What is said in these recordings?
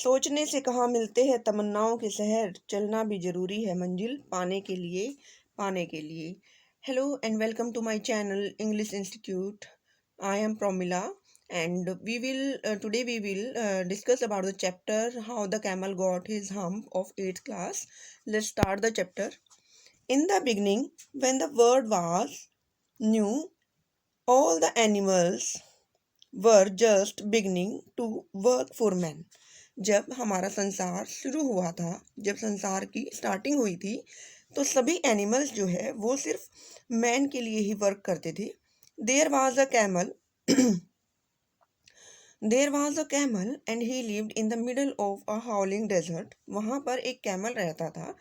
सोचने से कहाँ मिलते हैं तमन्नाओं के शहर, चलना भी ज़रूरी है मंजिल पाने के लिए। Hello and welcome to my channel English institute. I am Pramila and today we will discuss about the chapter how the camel got his hump of 8th class. Let's start the chapter. In the beginning, when the world was new, all the animals were just beginning to work for men. जब हमारा संसार शुरू हुआ था, जब संसार की starting हुई थी, तो सभी एनिमल्स जो है वो सिर्फ मैन के लिए ही वर्क करते थे। There was a camel there was a camel and he lived in the middle of a howling desert. वहाँ पर एक कैमल रहता था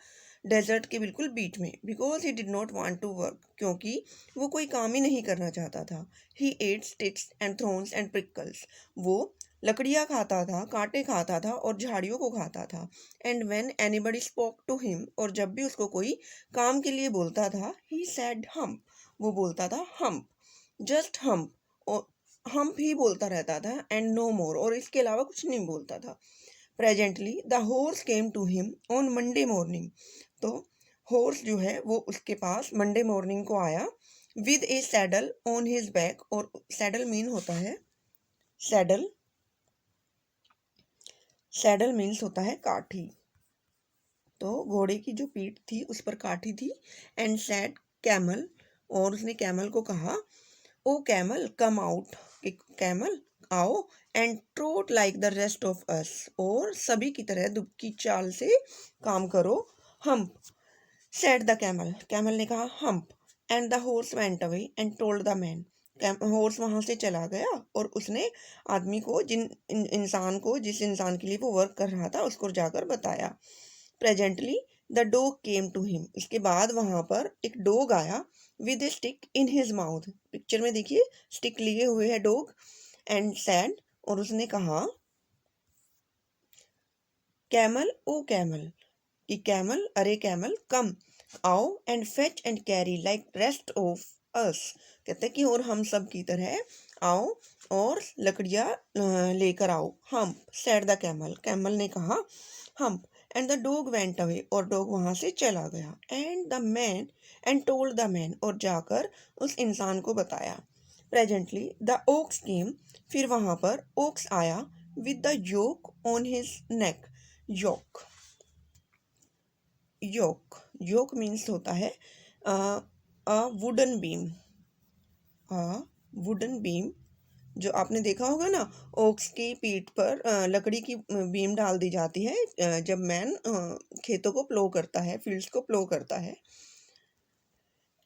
डेजर्ट के बिल्कुल बीच में। Because he did not want to work, क्योंकि वो कोई काम ही नहीं करना चाहता था। He ate sticks and thorns and prickles. वो लकड़ियाँ खाता था, कांटे खाता था और झाड़ियों को खाता था। And when anybody spoke to him, और जब भी उसको कोई काम के लिए बोलता था, ही सेड हम्प। वो बोलता था हम्प, जस्ट हम्प, और हम्प ही बोलता रहता था एंड नो मोर, और इसके अलावा कुछ नहीं बोलता था। Presently the horse came to him on Monday morning. तो हॉर्स जो है वो उसके पास मंडे मॉर्निंग को आया with a saddle on his back. और सैडल मीन होता है सैडल मीन्स होता है काठी। तो घोड़े की जो पीठ थी उस पर काठी थी। एंड सैड कैमल, और उसने कैमल को कहा, ओ कैमल कम आउट, कैमल आओ, and trout like the rest of us, और सभी की तरह दुब की चाल से काम करो। Hump said the camel, camel ने कहा hump. And the horse went away and told the man, horse वहां से चला गया और उसने आदमी को, जिस इंसान के लिए वो वर्क कर रहा था, उसको जाकर बताया। Presently the dog came to him. इसके बाद वहां पर एक डॉग आया with a stick in his mouth. Picture में देखिए स्टिक लिए हुए है डॉग। एंड सैड, और उसने कहा, कैमल ओ कैमल, कि कैमल अरे कैमल कम आओ and fetch and carry like rest of अस। कहते हैं कि और हम सब की तरह आओ और लकड़ियाँ लेकर आओ। Hump said the camel, camel ने कहा hump. And the dog went away, और डॉग वहां से चला गया। एंड टोल्ड द मैन, और जाकर उस इंसान को बताया। प्रेजेंटली द ओक्स केम, फिर वहां पर ओक्स आया with the yoke on his neck. Yoke yoke yoke means होता है a wooden beam. A wooden beam, जो आपने देखा होगा ना, ओक्स की पीठ पर लकड़ी की बीम डाल दी जाती है जब मैन खेतों को प्लो करता है, फील्ड्स को प्लो करता है।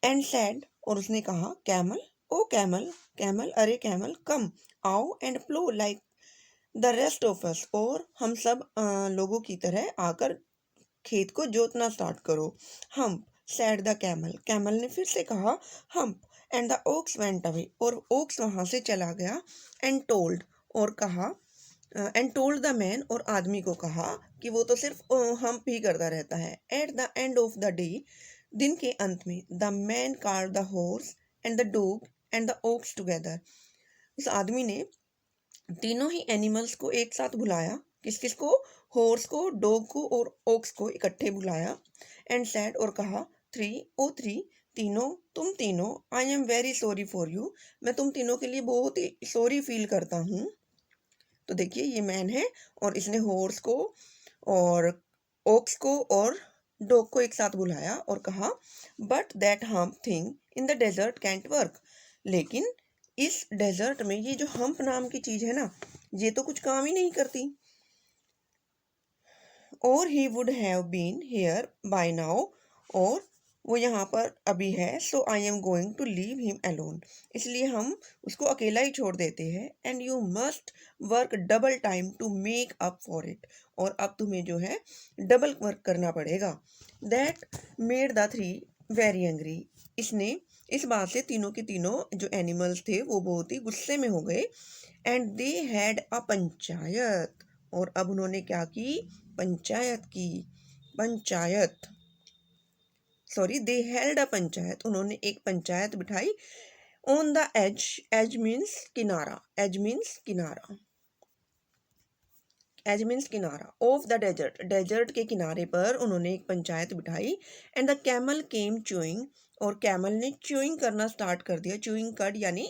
एंड सैड, और उसने कहा, कैमल ओ कैमल, कैमल अरे कैमल कम आओ and plough like the rest of us, और हम सब लोगों की तरह आकर खेत को जोतना स्टार्ट करो। Hump said the camel, camel ने फिर से कहा hump. And the ox went away, और ओक्स वहां से चला गया। एंड टोल्ड, और कहा, एंड टोल्ड द मैन, और आदमी को कहा कि वो तो सिर्फ हम्प ही करता रहता है। At the end of the day, दिन के अंत में, the man called the horse and the dog and the ox together. उस आदमी ने तीनों ही एनिमल्स को एक साथ बुलाया। किस किस को? हॉर्स को, डॉग को और ओक्स को इकट्ठे बुलाया। एंड सैड, और कहा, थ्री तीनों, तुम तीनों, I am very sorry for you, मैं तुम तीनों के लिए बहुत ही सॉरी फील करता हूँ। तो देखिए ये मैन है और इसने हॉर्स को और ओक्स को और डॉग को एक साथ बुलाया और कहा, but that hump thing in the desert can't work. लेकिन इस डेजर्ट में ये जो हम्प नाम की चीज है ना, ये तो कुछ काम ही नहीं करती। और he would have been here by now, और वो यहाँ पर अभी है। So I am going to leave him alone, इसलिए हम उसको अकेला ही छोड़ देते हैं। And you must work double time to make up for it, और अब तुम्हें जो है डबल वर्क करना पड़ेगा। That made the three very angry, इसने, इस बात से तीनों के तीनों जो एनिमल्स थे वो बहुत ही गुस्से में हो गए। And they had a panchayat, और अब उन्होंने क्या की? पंचायत की। Panchayat, sorry, they held a panchayat, उन्होंने एक पंचायत बिठाई। On the edge, edge means किनारा, एज मीन्स किनारा, एज मीन्स किनारा, ऑफ द डेजर्ट, डेजर्ट के किनारे पर उन्होंने एक पंचायत बिठाई। And the camel came chewing, और कैमल ने च्यूइंग करना स्टार्ट कर दिया। च्यूइंग कड यानी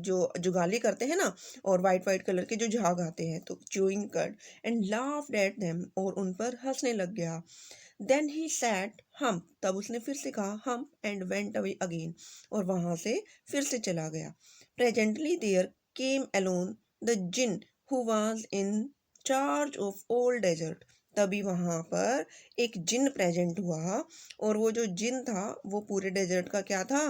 जो जुगाली करते हैं ना, और वाइट वाइट कलर के जो झाग आते हैं, तो च्यूइंग कड। एंड लाफ्ड एट देम, और उन पर हंसने लग गया। देन ही सैट हम्प, तब उसने फिर से कहा hump, and went away again, और वहां से फिर से चला गया। Presently there came along the djinn who was in charge of all desert, तभी वहां पर एक जिन प्रेजेंट हुआ, और वो जो जिन था वो पूरे डेजर्ट का क्या था,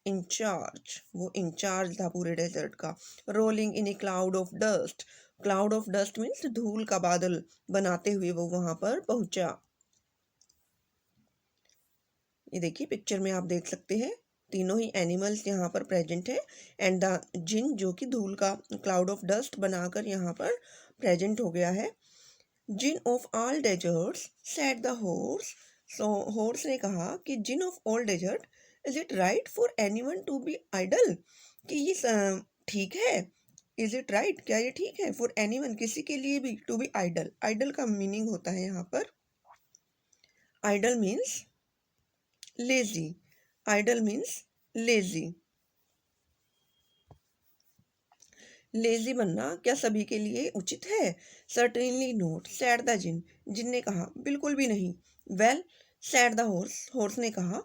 इंचार्ज, वो इंचार्ज था पूरे डेजर्ट का। Rolling in A cloud of dust, cloud of dust means धूल का बादल बनाते हुए वो वहां पर पहुंचा। ये देखिए पिक्चर में आप देख सकते हैं, तीनों ही एनिमल्स यहाँ पर प्रेजेंट है। एंड द जिन जो कि धूल का क्लाउड ऑफ डस्ट बनाकर यहाँ पर प्रेजेंट हो गया है। Djinn of all deserts said the horse, so horse ने कहा कि Djinn of all desert, is it right for anyone to be idle, कि ये ठीक है, इज इट राइट, क्या ये ठीक है, फॉर एनीवन किसी के लिए भी, टू बी आइडल, आइडल का मीनिंग होता है यहाँ पर, idle means lazy, idle means lazy, lazy बनना क्या सभी के लिए उचित है? सर्टेनली नोट, सैड द जिन, जिन ने कहा बिल्कुल भी नहीं। Well said the horse, horse ने कहा,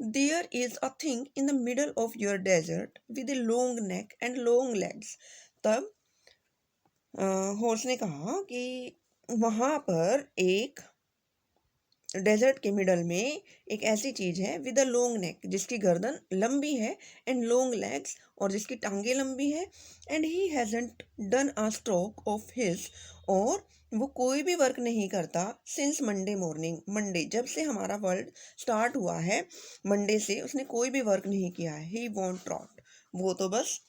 there is a thing in the middle of your desert with a long neck and long legs. तब हॉर्स ने कहा कि वहां पर एक डेजर्ट के मिडल में एक ऐसी चीज है विद अ लॉन्ग नेक, जिसकी गर्दन लंबी है, एंड लॉन्ग लेग्स, और जिसकी टांगे लंबी है। And he hasn't done a stroke of his, और वो कोई भी वर्क नहीं करता सिंस मंडे मॉर्निंग, मंडे जब से हमारा वर्ल्ड स्टार्ट हुआ है, मंडे से उसने कोई भी वर्क नहीं किया है। ही वॉन्ट ट्रॉट, वो तो बस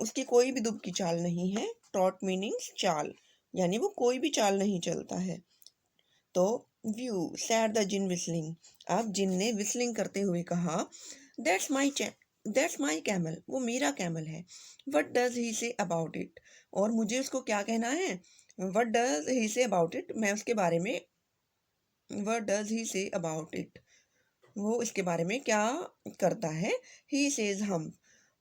उसकी कोई भी दुब की चाल नहीं है। ट्रॉट मीनिंग्स चाल, यानी वो कोई भी चाल नहीं चलता है। तो whew said the djinn whistling, अब जिन ने विस्लिंग करते हुए कहा, that's my that's my camel, वो मेरा कैमल है। What does he say about it, और मुझे उसको क्या कहना है। What does he say about it, मैं उसके बारे में, what does he say about it, वो इसके बारे में क्या करता है। ही सेज हम,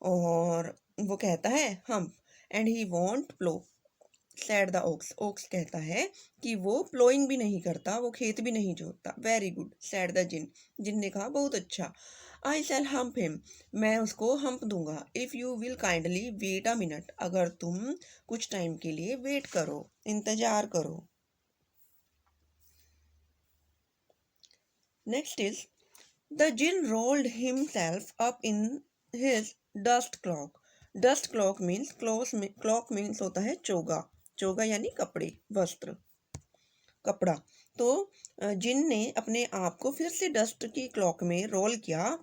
और वो कहता है hump. And he won't plough, said the ox, ox कहता है कि वो प्लोइंग भी नहीं करता, वो खेत भी नहीं जोतता। वेरी गुड, सैड द जिन, जिन ने कहा बहुत अच्छा। आई शैल हम्प हिम, मैं उसको हम्प दूंगा। If you will kindly wait a minute, अगर तुम कुछ टाइम के लिए वेट करो, इंतजार करो। Next is the djinn rolled himself up in his dust cloak, dust cloak means cloak means होता है चोगा, चोगा यानी कपड़े, वस्त्र, कपड़ा। तो जिन ने अपने आप को फिर से डस्ट की क्लॉक में रोल किया।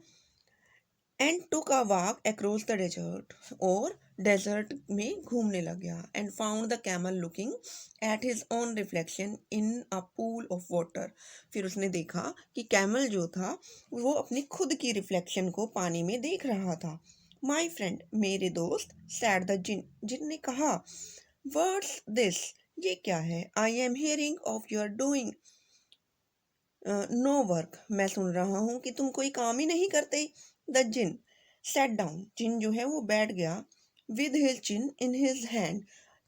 And took a walk across the desert, और डेजर्ट में घूमने लग गया। And found the camel looking at his own reflection in a pool of water, फिर उसने देखा कि कैमल जो था वो अपनी खुद की रिफ्लेक्शन को पानी में देख रहा था। माई फ्रेंड, मेरे दोस्त, सैड द जिन, जिन ने कहा, व्हाट्स दिस, ये क्या है। I am hearing of your doing no work, मैं सुन रहा हूँ कि तुम कोई काम ही नहीं करते। द जिन सेट डाउन, जिन जो है वो बैठ गया। With his chin in his hand,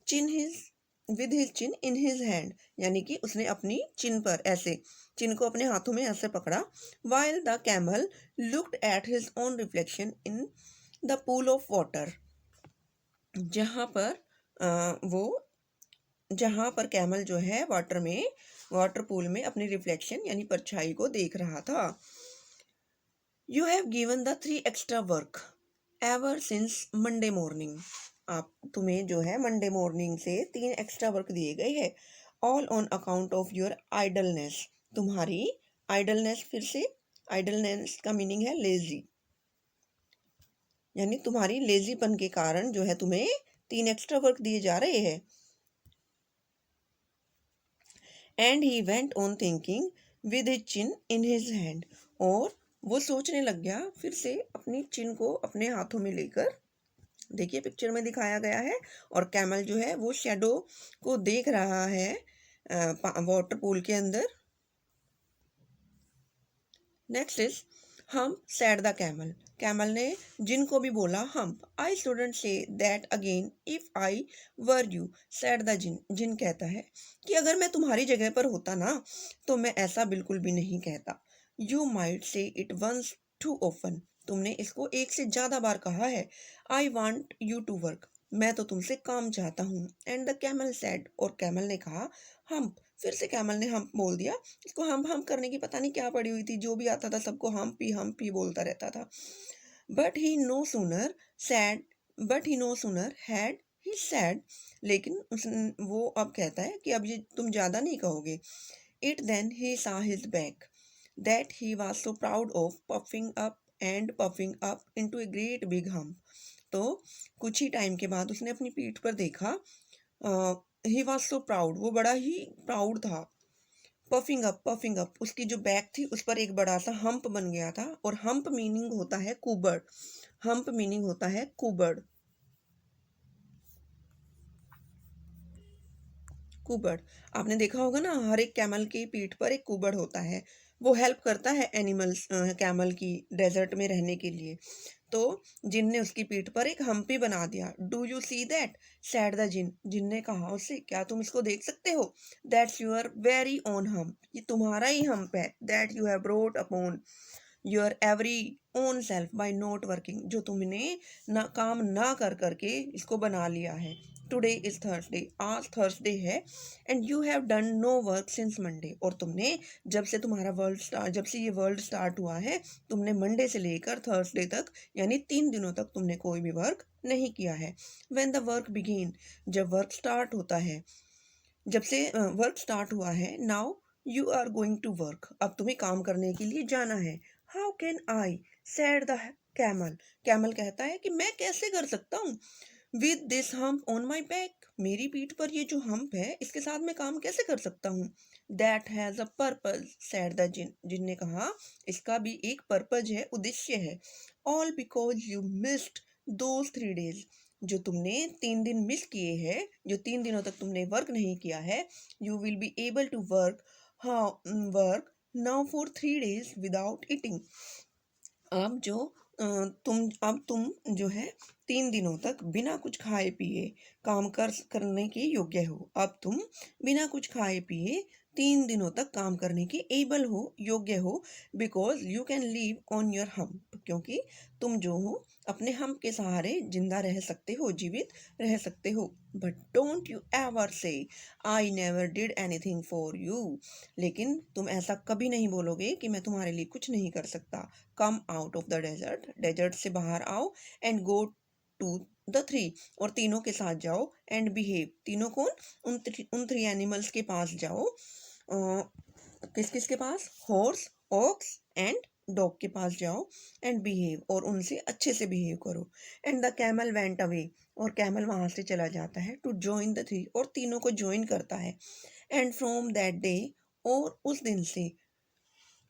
chin his with his chin in his hand, यानी कि उसने अपनी चिन पर ऐसे, चिन को अपने हाथों में ऐसे पकड़ा। While the camel looked at his own reflection in the pool of water, जहाँ पर वो, जहां पर कैमल जो है वाटर में, वाटर पूल में अपनी रिफ्लेक्शन यानी परछाई को देख रहा था। You have given the 3 extra work ever since Monday morning, आप, तुम्हें जो है मंडे मॉर्निंग से 3 एक्स्ट्रा वर्क दिए गए हैं। All on account of your idleness, तुम्हारी आइडलनेस, फिर से आइडलनेस का मीनिंग है लेजी, यानी तुम्हारी लेजीपन के कारण जो है तुम्हें 3 एक्स्ट्रा वर्क दिए जा रहे हैं। And he went on thinking with his chin in his hand, और वो सोचने लग गया फिर से अपनी चिन को अपने हाथों में लेकर। देखिए पिक्चर में दिखाया गया है, और कैमल जो है वो शेडो को देख रहा है, वाटर पूल के अंदर। Next is humph said the camel. Camel ने जिन को भी बोला humph. I shouldn't say that again if I were you said the Jin. Djinn कहता है कि अगर मैं तुम्हारी जगह पर होता ना तो मैं ऐसा बिल्कुल भी नहीं कहता। You might say it once too often. तुमने इसको एक से ज्यादा बार कहा है। I want you to work. मैं तो तुमसे काम चाहता हूँ। And the camel said. और कैमल ने कहा हम्प। फिर से कैमल ने हम्प बोल दिया। इसको हम करने की पता नहीं क्या पड़ी हुई थी, जो भी आता था सबको हम पी बोलता रहता था। But he no sooner said but he no sooner had he said. लेकिन वो अब कहता है कि अब ये तुम ज्यादा नहीं कहोगे। It then he saw his back that he was so proud of puffing up into a great big hump. तो कुछ ही टाइम के बाद उसने अपनी पीठ पर देखा। He was so proud. वो बड़ा ही प्राउड था। पफिंग अप उसकी जो बैक थी उस पर एक बड़ा सा हम्प बन गया था। और हम्प मीनिंग होता है कुबड़। हम्प मीनिंग होता है कुबड़। कुबड़ आपने देखा होगा ना, हर एक कैमल की पीठ पर एक कुबड़ होता है। वो हेल्प करता है एनिमल्स कैमल की डेजर्ट में रहने के लिए। तो जिन ने उसकी पीठ पर एक हम्पी बना दिया। Do you see that said the जिन। जिन ने कहा उससे क्या तुम इसको देख सकते हो। That's your very own humph. ये तुम्हारा ही हम्प है। That you have brought upon your very own self by not working. जो तुमने ना काम ना कर करके इसको बना लिया है। Today is Thursday. आज थर्सडे है। And you have done no work since Monday. और तुमने जब से ये वर्ल्ड स्टार्ट हुआ है तुमने मंडे से लेकर थर्सडे तक यानी 3 दिनों तक तुमने कोई भी वर्क नहीं किया है। When the work begin. जब वर्क स्टार्ट होता है, जब से वर्क स्टार्ट हुआ है। Now you are going to work. अब तुम्हें काम करने के लिए जाना है। How can I said the camel. Camel कहता है कि मैं कैसे कर सकता हूँ। With this hump on my back. मेरी पीठ पर ये जो हम्प है इसके साथ मैं काम कैसे कर सकता हूँ। That has a purpose said the जिन। जिन ने कहा इसका भी एक पर्पज है, उद्देश्य है। All because you missed those 3 days। जो तुमने 3 दिन मिस किए हैं, जो 3 दिनों तक तुमने वर्क नहीं किया है। You will be able to work now for 3 days without eating. अब जो तुम जो है 3 दिनों तक बिना कुछ खाए पिए काम करने के योग्य हो। अब तुम बिना कुछ खाए पिए 3 दिनों तक काम करने के एबल हो, योग्य हो। Because you can leave on your hump. क्योंकि तुम जो हो अपने हम्प के सहारे जिंदा रह सकते हो, जीवित रह सकते हो। बट डोंट यू एवर से I never did anything for you. लेकिन तुम ऐसा कभी नहीं बोलोगे कि मैं तुम्हारे लिए कुछ नहीं कर सकता। Come out of the desert. Desert से बाहर आओ। And go to the 3। और तीनों के साथ जाओ। And behave. तीनों कौन, उन 3 एनिमल्स के पास जाओ। किस किस के पास, हॉर्स, ऑक्स एंड डॉग के पास जाओ। And behave. और उनसे अच्छे से बिहेव करो। And the camel went away. और कैमल वहां से चला जाता है। To join the 3। और तीनों को ज्वाइन करता है। And from that day. और उस दिन से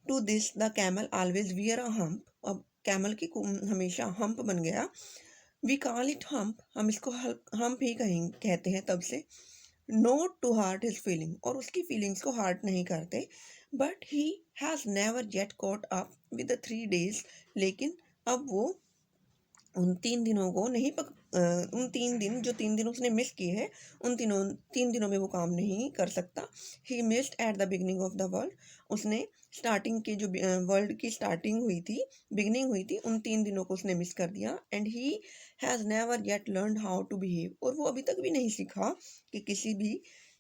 to this the camel always wear a hump. अब कैमल की हमेशा हम्प बन गया। We call it hump. हम इसको हम्प ही कहते हैं तब से। Not to hurt his feeling. और उसकी फीलिंग्स को हार्ट नहीं करते। But he has never yet caught up with the 3 days। लेकिन अब वो उन 3 दिनों को नहीं उन 3 दिन जो 3 दिन उसने मिस किए हैं उन 3 दिनों में वो काम नहीं कर सकता। He missed at the beginning of the world. उसने स्टार्टिंग के जो वर्ल्ड की स्टार्टिंग हुई थी, बिगनिंग हुई थी, उन 3 दिनों को उसने मिस कर दिया। And he has never yet learn how to behave. और वो अभी तक भी नहीं सीखा कि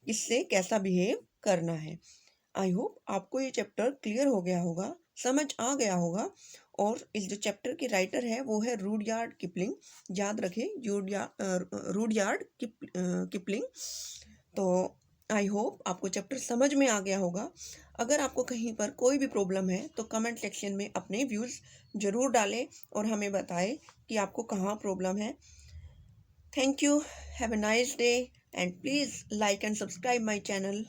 किससे कैसा बिहेव करना है। आई होप आपको ये चैप्टर क्लियर हो गया होगा, समझ आ गया होगा। और इस जो चैप्टर की राइटर है वो है रूडयार्ड किपलिंग। याद रखें, रूडयार्ड किपलिंग। तो आई होप आपको चैप्टर समझ में आ गया होगा। अगर आपको कहीं पर कोई भी प्रॉब्लम है तो कमेंट सेक्शन में अपने व्यूज़ ज़रूर डालें और हमें बताएं कि आपको कहाँ प्रॉब्लम है। Thank you, have a nice day, and please like and subscribe my channel.